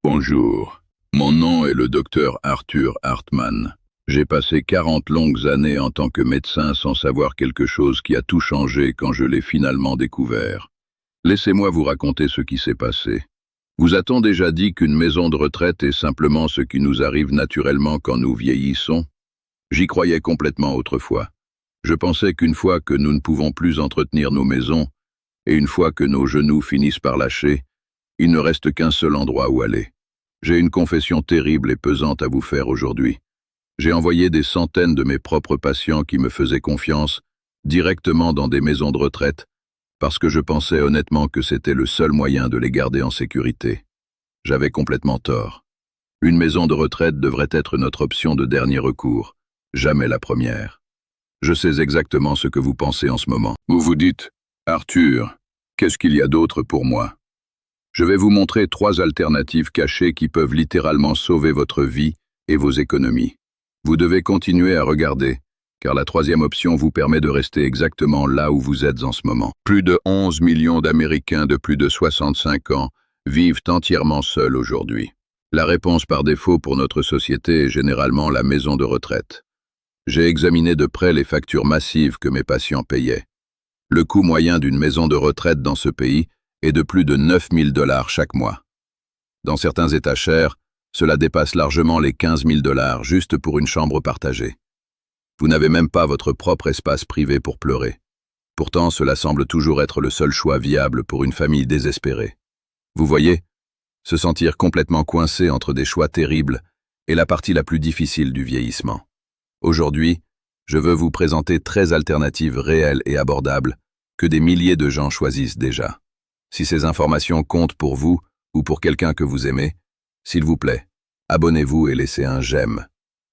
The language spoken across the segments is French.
Bonjour, mon nom est le docteur Arthur Hartmann. J'ai passé 40 longues années en tant que médecin sans savoir quelque chose qui a tout changé quand je l'ai finalement découvert. Laissez-moi vous raconter ce qui s'est passé. Vous a-t-on déjà dit qu'une maison de retraite est simplement ce qui nous arrive naturellement quand nous vieillissons? J'y croyais complètement autrefois. Je pensais qu'une fois que nous ne pouvons plus entretenir nos maisons, et une fois que nos genoux finissent par lâcher, il ne reste qu'un seul endroit où aller. J'ai une confession terrible et pesante à vous faire aujourd'hui. J'ai envoyé des centaines de mes propres patients qui me faisaient confiance directement dans des maisons de retraite parce que je pensais honnêtement que c'était le seul moyen de les garder en sécurité. J'avais complètement tort. Une maison de retraite devrait être notre option de dernier recours, jamais la première. Je sais exactement ce que vous pensez en ce moment. Vous vous dites, Arthur, qu'est-ce qu'il y a d'autre pour moi? Je vais vous montrer 3 alternatives cachées qui peuvent littéralement sauver votre vie et vos économies. Vous devez continuer à regarder, car la 3e option vous permet de rester exactement là où vous êtes en ce moment. Plus de 11 millions d'Américains de plus de 65 ans vivent entièrement seuls aujourd'hui. La réponse par défaut pour notre société est généralement la maison de retraite. J'ai examiné de près les factures massives que mes patients payaient. Le coût moyen d'une maison de retraite dans ce pays est de plus de 9 000 $ chaque mois. Dans certains États chers, cela dépasse largement les 15 000 $ juste pour une chambre partagée. Vous n'avez même pas votre propre espace privé pour pleurer. Pourtant, cela semble toujours être le seul choix viable pour une famille désespérée. Vous voyez, se sentir complètement coincé entre des choix terribles est la partie la plus difficile du vieillissement. Aujourd'hui, je veux vous présenter 13 alternatives réelles et abordables que des milliers de gens choisissent déjà. Si ces informations comptent pour vous ou pour quelqu'un que vous aimez, s'il vous plaît, abonnez-vous et laissez un j'aime.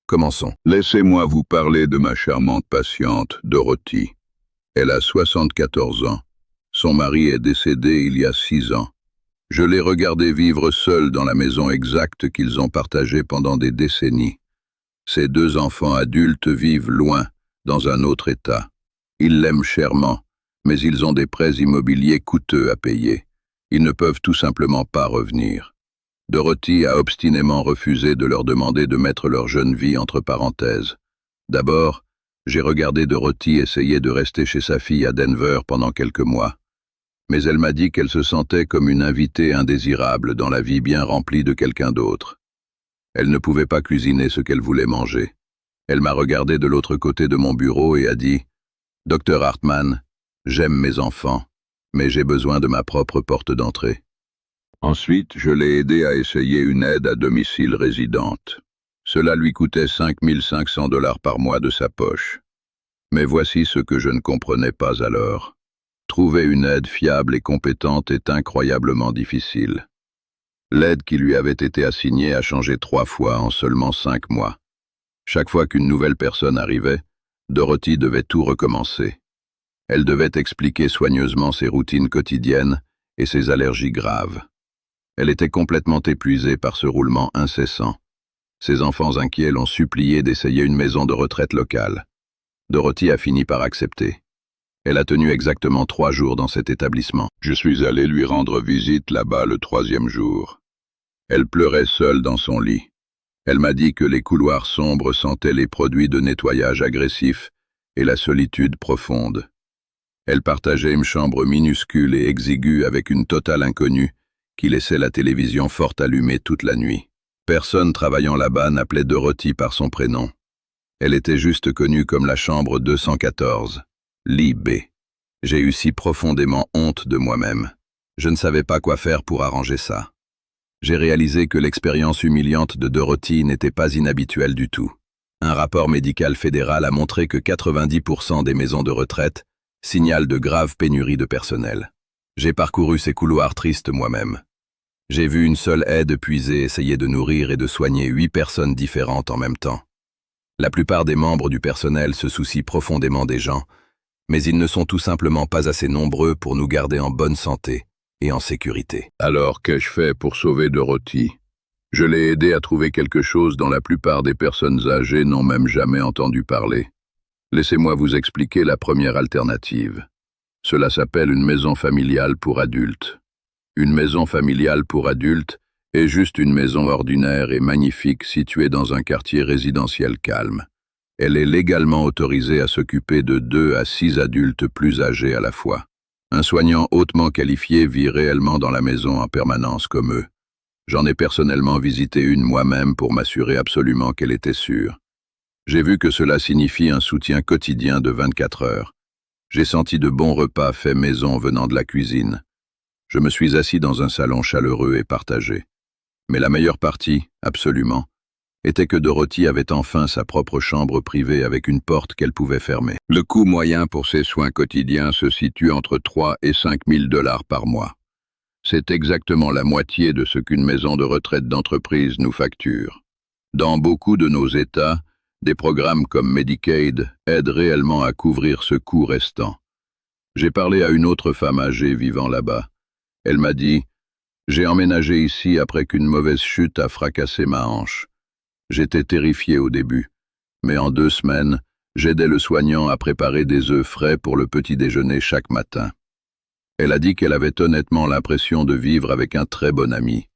Commençons. Laissez-moi vous parler de ma charmante patiente, Dorothy. Elle a 74 ans. Son mari est décédé il y a 6 ans. Je l'ai regardée vivre seule dans la maison exacte qu'ils ont partagée pendant des décennies. Ses 2 enfants adultes vivent loin, dans un autre état. Ils l'aiment chèrement, mais ils ont des prêts immobiliers coûteux à payer. Ils ne peuvent tout simplement pas revenir. Dorothy a obstinément refusé de leur demander de mettre leur jeune vie entre parenthèses. D'abord, j'ai regardé Dorothy essayer de rester chez sa fille à Denver pendant quelques mois. Mais elle m'a dit qu'elle se sentait comme une invitée indésirable dans la vie bien remplie de quelqu'un d'autre. Elle ne pouvait pas cuisiner ce qu'elle voulait manger. Elle m'a regardé de l'autre côté de mon bureau et a dit « Docteur Hartmann, j'aime mes enfants, mais j'ai besoin de ma propre porte d'entrée. » Ensuite, je l'ai aidé à essayer une aide à domicile résidente. Cela lui coûtait 5 500 $ par mois de sa poche. Mais voici ce que je ne comprenais pas alors. Trouver une aide fiable et compétente est incroyablement difficile. L'aide qui lui avait été assignée a changé 3 fois en seulement 5 mois. Chaque fois qu'une nouvelle personne arrivait, Dorothy devait tout recommencer. Elle devait expliquer soigneusement ses routines quotidiennes et ses allergies graves. Elle était complètement épuisée par ce roulement incessant. Ses enfants inquiets l'ont supplié d'essayer une maison de retraite locale. Dorothy a fini par accepter. Elle a tenu exactement 3 jours dans cet établissement. Je suis allé lui rendre visite là-bas le 3e jour. Elle pleurait seule dans son lit. Elle m'a dit que les couloirs sombres sentaient les produits de nettoyage agressifs et la solitude profonde. Elle partageait une chambre minuscule et exiguë avec une totale inconnue qui laissait la télévision forte allumée toute la nuit. Personne travaillant là-bas n'appelait Dorothy par son prénom. Elle était juste connue comme la chambre 214, lit B. J'ai eu si profondément honte de moi-même. Je ne savais pas quoi faire pour arranger ça. J'ai réalisé que l'expérience humiliante de Dorothy n'était pas inhabituelle du tout. Un rapport médical fédéral a montré que 90% des maisons de retraite signalent de graves pénuries de personnel. J'ai parcouru ces couloirs tristes moi-même. J'ai vu une seule aide puisée essayer de nourrir et de soigner 8 personnes différentes en même temps. La plupart des membres du personnel se soucient profondément des gens, mais ils ne sont tout simplement pas assez nombreux pour nous garder en bonne santé et en sécurité. Alors, qu'ai-je fait pour sauver Dorothy? Je l'ai aidé à trouver quelque chose dont la plupart des personnes âgées n'ont même jamais entendu parler. Laissez-moi vous expliquer la première alternative. Cela s'appelle une maison familiale pour adultes. Une maison familiale pour adultes est juste une maison ordinaire et magnifique située dans un quartier résidentiel calme. Elle est légalement autorisée à s'occuper de 2 à 6 adultes plus âgés à la fois. Un soignant hautement qualifié vit réellement dans la maison en permanence comme eux. J'en ai personnellement visité une moi-même pour m'assurer absolument qu'elle était sûre. J'ai vu que cela signifie un soutien quotidien de 24 heures. J'ai senti de bons repas faits maison venant de la cuisine. Je me suis assis dans un salon chaleureux et partagé. Mais la meilleure partie, absolument, était que Dorothy avait enfin sa propre chambre privée avec une porte qu'elle pouvait fermer. Le coût moyen pour ses soins quotidiens se situe entre 3 et 5 000 $ par mois. C'est exactement la moitié de ce qu'une maison de retraite d'entreprise nous facture. Dans beaucoup de nos États, des programmes comme Medicaid aident réellement à couvrir ce coût restant. J'ai parlé à une autre femme âgée vivant là-bas. Elle m'a dit « J'ai emménagé ici après qu'une mauvaise chute a fracassé ma hanche. J'étais terrifié au début, mais en 2 semaines, j'aidais le soignant à préparer des œufs frais pour le petit déjeuner chaque matin. » Elle a dit qu'elle avait honnêtement l'impression de vivre avec un très bon ami.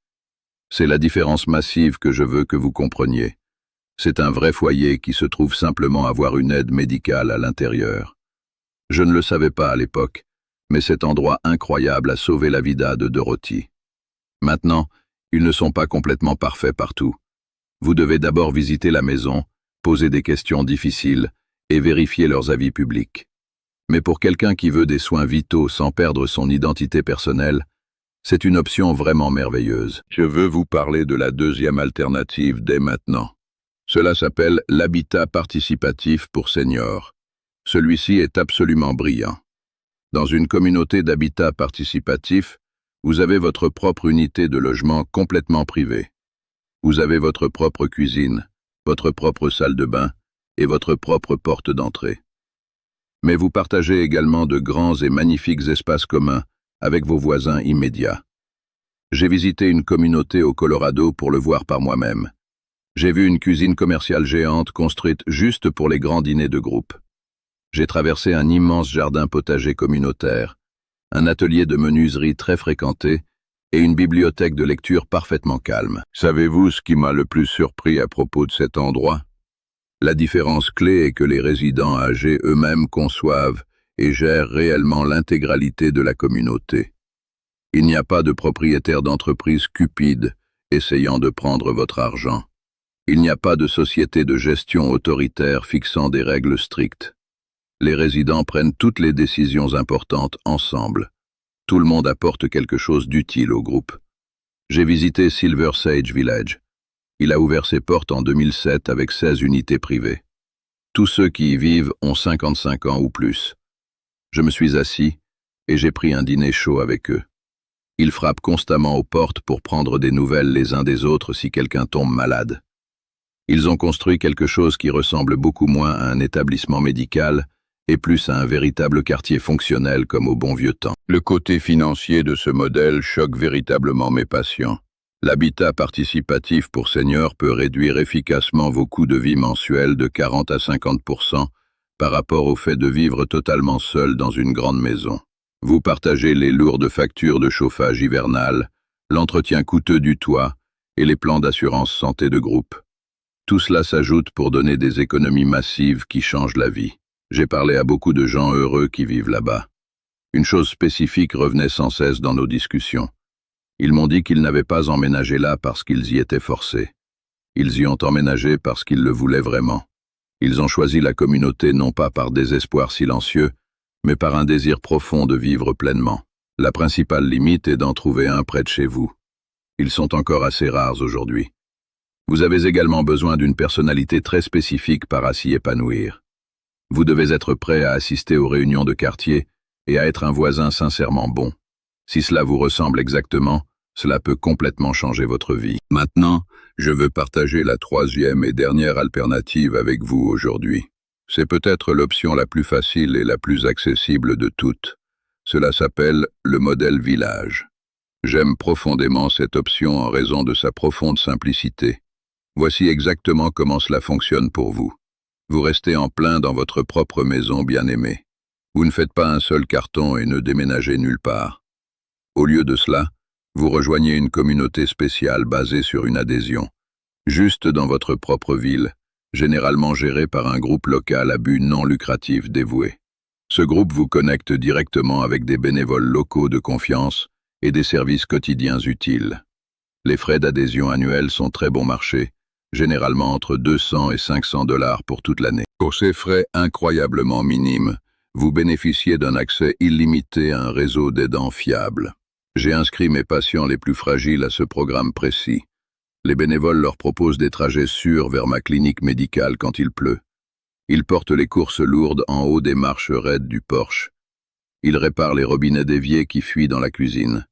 C'est la différence massive que je veux que vous compreniez. C'est un vrai foyer qui se trouve simplement avoir une aide médicale à l'intérieur. Je ne le savais pas à l'époque, mais cet endroit incroyable a sauvé la vie de Dorothy. Maintenant, ils ne sont pas complètement parfaits partout. Vous devez d'abord visiter la maison, poser des questions difficiles et vérifier leurs avis publics. Mais pour quelqu'un qui veut des soins vitaux sans perdre son identité personnelle, c'est une option vraiment merveilleuse. Je veux vous parler de la deuxième alternative dès maintenant. Cela s'appelle l'habitat participatif pour seniors. Celui-ci est absolument brillant. Dans une communauté d'habitat participatif, vous avez votre propre unité de logement complètement privée. Vous avez votre propre cuisine, votre propre salle de bain et votre propre porte d'entrée. Mais vous partagez également de grands et magnifiques espaces communs avec vos voisins immédiats. J'ai visité une communauté au Colorado pour le voir par moi-même. J'ai vu une cuisine commerciale géante construite juste pour les grands dîners de groupe. J'ai traversé un immense jardin potager communautaire, un atelier de menuiserie très fréquenté et une bibliothèque de lecture parfaitement calme. Savez-vous ce qui m'a le plus surpris à propos de cet endroit? La différence clé est que les résidents âgés eux-mêmes conçoivent et gèrent réellement l'intégralité de la communauté. Il n'y a pas de propriétaire d'entreprise cupide essayant de prendre votre argent. Il n'y a pas de société de gestion autoritaire fixant des règles strictes. Les résidents prennent toutes les décisions importantes ensemble. Tout le monde apporte quelque chose d'utile au groupe. J'ai visité Silver Sage Village. Il a ouvert ses portes en 2007 avec 16 unités privées. Tous ceux qui y vivent ont 55 ans ou plus. Je me suis assis et j'ai pris un dîner chaud avec eux. Ils frappent constamment aux portes pour prendre des nouvelles les uns des autres si quelqu'un tombe malade. Ils ont construit quelque chose qui ressemble beaucoup moins à un établissement médical et plus à un véritable quartier fonctionnel comme au bon vieux temps. Le côté financier de ce modèle choque véritablement mes patients. L'habitat participatif pour seniors peut réduire efficacement vos coûts de vie mensuels de 40 à 50% par rapport au fait de vivre totalement seul dans une grande maison. Vous partagez les lourdes factures de chauffage hivernal, l'entretien coûteux du toit et les plans d'assurance santé de groupe. Tout cela s'ajoute pour donner des économies massives qui changent la vie. J'ai parlé à beaucoup de gens heureux qui vivent là-bas. Une chose spécifique revenait sans cesse dans nos discussions. Ils m'ont dit qu'ils n'avaient pas emménagé là parce qu'ils y étaient forcés. Ils y ont emménagé parce qu'ils le voulaient vraiment. Ils ont choisi la communauté non pas par désespoir silencieux, mais par un désir profond de vivre pleinement. La principale limite est d'en trouver un près de chez vous. Ils sont encore assez rares aujourd'hui. Vous avez également besoin d'une personnalité très spécifique pour s'y épanouir. Vous devez être prêt à assister aux réunions de quartier et à être un voisin sincèrement bon. Si cela vous ressemble exactement, cela peut complètement changer votre vie. Maintenant, je veux partager la troisième et dernière alternative avec vous aujourd'hui. C'est peut-être l'option la plus facile et la plus accessible de toutes. Cela s'appelle le modèle village. J'aime profondément cette option en raison de sa profonde simplicité. Voici exactement comment cela fonctionne pour vous. Vous restez en plein dans votre propre maison bien-aimée. Vous ne faites pas un seul carton et ne déménagez nulle part. Au lieu de cela, Vous rejoignez une communauté spéciale basée sur une adhésion, juste dans votre propre ville, généralement gérée par un groupe local à but non lucratif dévoué. Ce groupe vous connecte directement avec des bénévoles locaux de confiance et des services quotidiens utiles. Les frais d'adhésion annuels sont très bon marché, généralement entre 200 et 500 $ pour toute l'année. Pour ces frais incroyablement minimes, vous bénéficiez d'un accès illimité à un réseau d'aidants fiables. J'ai inscrit mes patients les plus fragiles à ce programme précis. Les bénévoles leur proposent des trajets sûrs vers ma clinique médicale quand il pleut. Ils portent les courses lourdes en haut des marches raides du porche. Ils réparent les robinets déviés qui fuient dans la cuisine.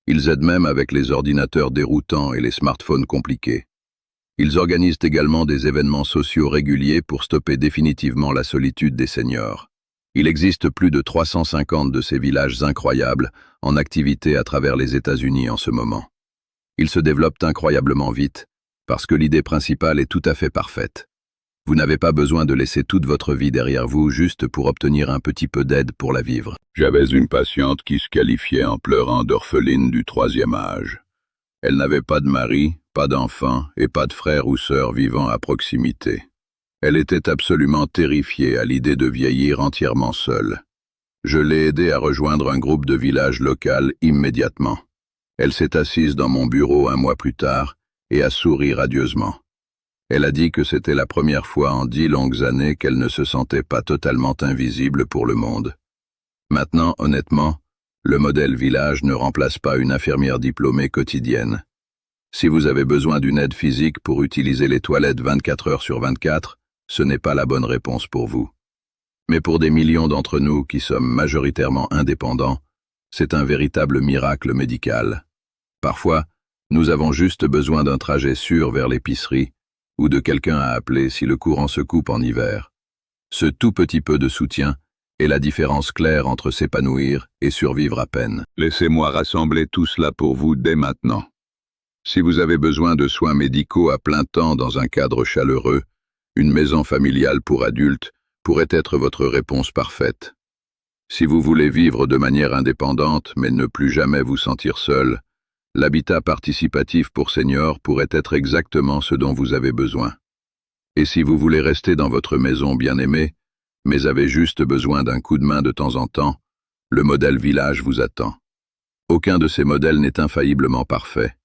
Ils aident même avec les ordinateurs déroutants et les smartphones compliqués. Ils organisent également des événements sociaux réguliers pour stopper définitivement la solitude des seniors. Il existe plus de 350 de ces villages incroyables en activité à travers les États-Unis en ce moment. Ils se développent incroyablement vite, parce que l'idée principale est tout à fait parfaite. Vous n'avez pas besoin de laisser toute votre vie derrière vous juste pour obtenir un petit peu d'aide pour la vivre. J'avais une patiente qui se qualifiait en pleurant d'orpheline du 3e âge. Elle n'avait pas de mari, pas d'enfant et pas de frère ou sœur vivant à proximité. Elle était absolument terrifiée à l'idée de vieillir entièrement seule. Je l'ai aidée à rejoindre un groupe de village local immédiatement. Elle s'est assise dans mon bureau un mois plus tard et a souri radieusement. Elle a dit que c'était la première fois en 10 longues années qu'elle ne se sentait pas totalement invisible pour le monde. Maintenant, honnêtement, le modèle village ne remplace pas une infirmière diplômée quotidienne. Si vous avez besoin d'une aide physique pour utiliser les toilettes 24 heures sur 24, ce n'est pas la bonne réponse pour vous. Mais pour des millions d'entre nous qui sommes majoritairement indépendants, c'est un véritable miracle médical. Parfois, nous avons juste besoin d'un trajet sûr vers l'épicerie ou de quelqu'un à appeler si le courant se coupe en hiver. Ce tout petit peu de soutien est la différence claire entre s'épanouir et survivre à peine. Laissez-moi rassembler tout cela pour vous dès maintenant. Si vous avez besoin de soins médicaux à plein temps dans un cadre chaleureux, une maison familiale pour adultes pourrait être votre réponse parfaite. Si vous voulez vivre de manière indépendante mais ne plus jamais vous sentir seul, l'habitat participatif pour seniors pourrait être exactement ce dont vous avez besoin. Et si vous voulez rester dans votre maison bien aimée, mais avez juste besoin d'un coup de main de temps en temps, le modèle village vous attend. Aucun de ces modèles n'est infailliblement parfait.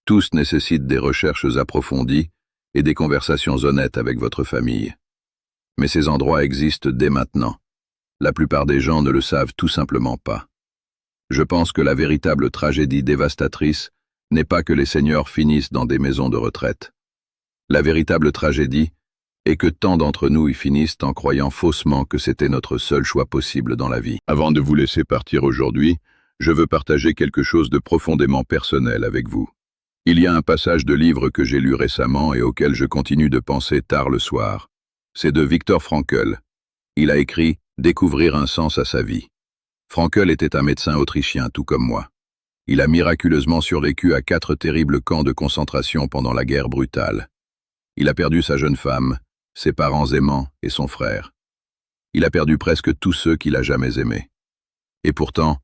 Tous nécessitent des recherches approfondies et des conversations honnêtes avec votre famille. Mais ces endroits existent dès maintenant. La plupart des gens ne le savent tout simplement pas. Je pense que la véritable tragédie dévastatrice n'est pas que les seniors finissent dans des maisons de retraite. La véritable tragédie est que tant d'entre nous y finissent en croyant faussement que c'était notre seul choix possible dans la vie. Avant de vous laisser partir aujourd'hui, je veux partager quelque chose de profondément personnel avec vous. Il y a un passage de livre que j'ai lu récemment et auquel je continue de penser tard le soir. C'est de Viktor Frankl. Il a écrit « Découvrir un sens à sa vie ». Frankl était un médecin autrichien tout comme moi. Il a miraculeusement survécu à 4 terribles camps de concentration pendant la guerre brutale. Il a perdu sa jeune femme, ses parents aimants et son frère. Il a perdu presque tous ceux qu'il a jamais aimés. Et pourtant,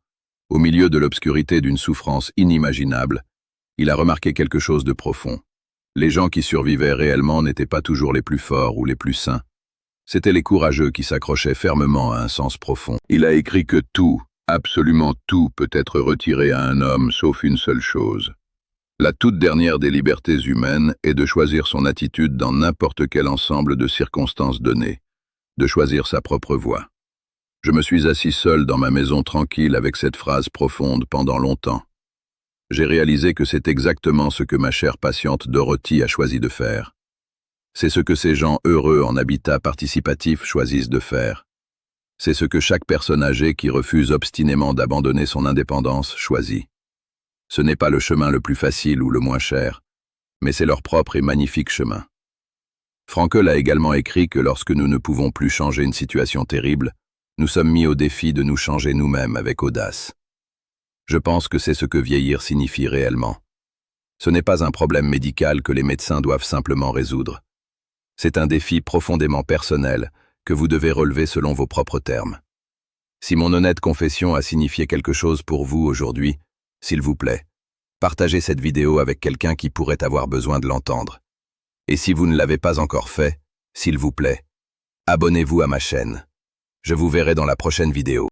au milieu de l'obscurité d'une souffrance inimaginable, il a remarqué quelque chose de profond. Les gens qui survivaient réellement n'étaient pas toujours les plus forts ou les plus sains. C'étaient les courageux qui s'accrochaient fermement à un sens profond. Il a écrit que tout, absolument tout, peut être retiré à un homme sauf une seule chose. La toute dernière des libertés humaines est de choisir son attitude dans n'importe quel ensemble de circonstances données, de choisir sa propre voie. Je me suis assis seul dans ma maison tranquille avec cette phrase profonde pendant longtemps. J'ai réalisé que c'est exactement ce que ma chère patiente Dorothy a choisi de faire. C'est ce que ces gens heureux en habitat participatif choisissent de faire. C'est ce que chaque personne âgée qui refuse obstinément d'abandonner son indépendance choisit. Ce n'est pas le chemin le plus facile ou le moins cher, mais c'est leur propre et magnifique chemin. Frankl a également écrit que lorsque nous ne pouvons plus changer une situation terrible, nous sommes mis au défi de nous changer nous-mêmes avec audace. Je pense que c'est ce que vieillir signifie réellement. Ce n'est pas un problème médical que les médecins doivent simplement résoudre. C'est un défi profondément personnel que vous devez relever selon vos propres termes. Si mon honnête confession a signifié quelque chose pour vous aujourd'hui, s'il vous plaît, Partagez cette vidéo avec quelqu'un qui pourrait avoir besoin de l'entendre. Et si vous ne l'avez pas encore fait, s'il vous plaît, abonnez-vous à ma chaîne. Je vous verrai dans la prochaine vidéo.